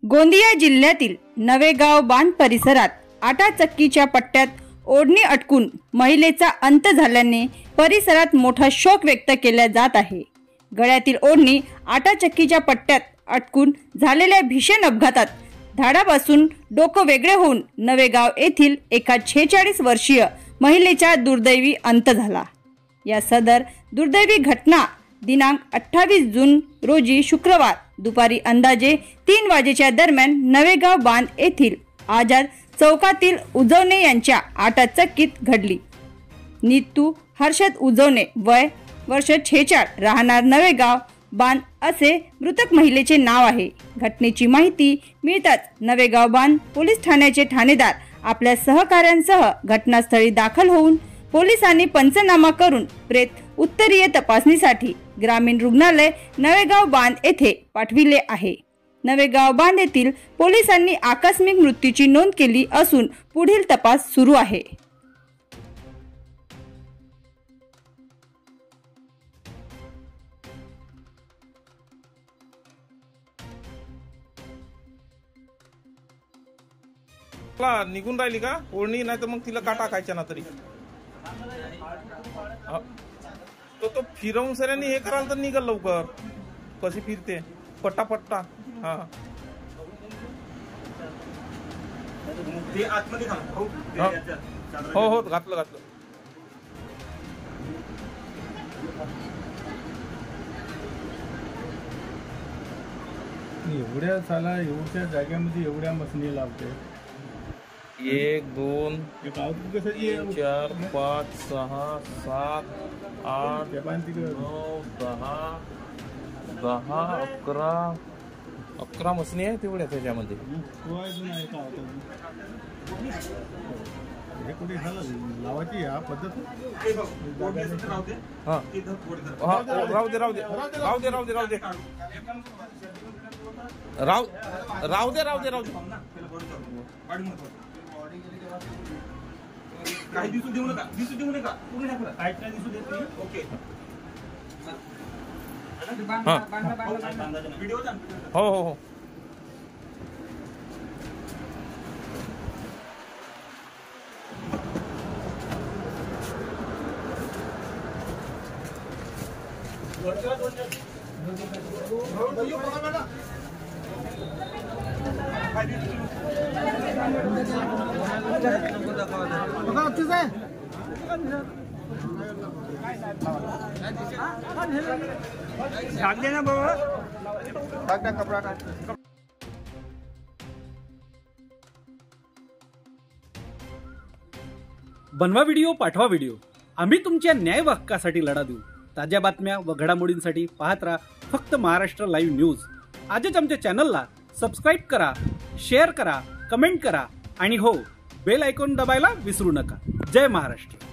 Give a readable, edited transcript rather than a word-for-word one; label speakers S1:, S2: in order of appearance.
S1: गोंदिया जिल्ह्यातील नवेगाव बांध परिसरात आटा चक्कीच्या पट्ट्यात ओढणी अटकून महिलेचा अंत झाल्याने परिसरात मोठा शोक व्यक्त केला जात आहे। गळ्यातील ओढणी आटा चक्कीच्या पट्ट्यात अटकून झालेल्या भीषण अपघातात धाडापासून डोकं वेगळे होऊन नवेगाव येथील एका 46 वर्षीय महिलेचा दुर्दैवी अंत झाला। या सदर दुर्दैवी घटना दिनांक 28 जून रोजी शुक्रवार दुपारी अंदाजे 3 वाजेच्या दरम्यान नवेगाव बांध येथील आझाद चौकातील उजवणे यांच्या आटा चक्कीत घडली। नीतू हर्षद उजवणे वय वर्ष 46 राहणार नवेगाव बांध असे मृतक महिलेचे नाव आहे। घटनेची माहिती मिळताच नवेगाव बांध पोलीस ठाण्याचे ठाणेदार आपल्या सहकाऱ्यांसह घटनास्थळी दाखल होऊन पोलिसांनी पंचनामा करून प्रेत उत्तरीय तपासणीसाठी ग्रामीण रुग्णालय नवेगाव बांध येथे पाठविले आहे। नवेगाव बांध येथील पोलिसांनी आकस्मिक मृत्यूची नोंद केली असून पुढील तपास सुरू आहे।
S2: निघून राहिली का ओढणी? नाही तर मग तिला काटा खायच्या ना तरी तो फिरवून सऱ्यांनी हे कराल तर निघल लवकर। कशी फिरते पट्टा पट्टा। हा हो हो घातलं
S3: एवढ्या साला एवढ्या जाग्यामध्ये एवढ्या मशीनी लावते।
S2: 1 2 3 4 5 6 7 8 9 10 11 मशीनी आहे तेवढ्या त्याच्यामध्ये।
S3: लावायची हा पद्धत
S2: राहू दे काही दिसू देऊ नका पूर्ण दिसू देत नाही। ओके हो
S4: बनवा व्हिडिओ, पाठवा व्हिडिओ, आम्ही तुमच्या न्याय हक्कासाठी लढा देऊ। ताज्या बातम्या व घडामोडींसाठी पाहत राहा फक्त महाराष्ट्र लाईव्ह न्यूज। आजच आमच्या चॅनलला सबस्क्राईब करा, शेअर करा, कमेंट करा आणि हो बेल आयकॉन दबायला विसरू नका। जय महाराष्ट्र।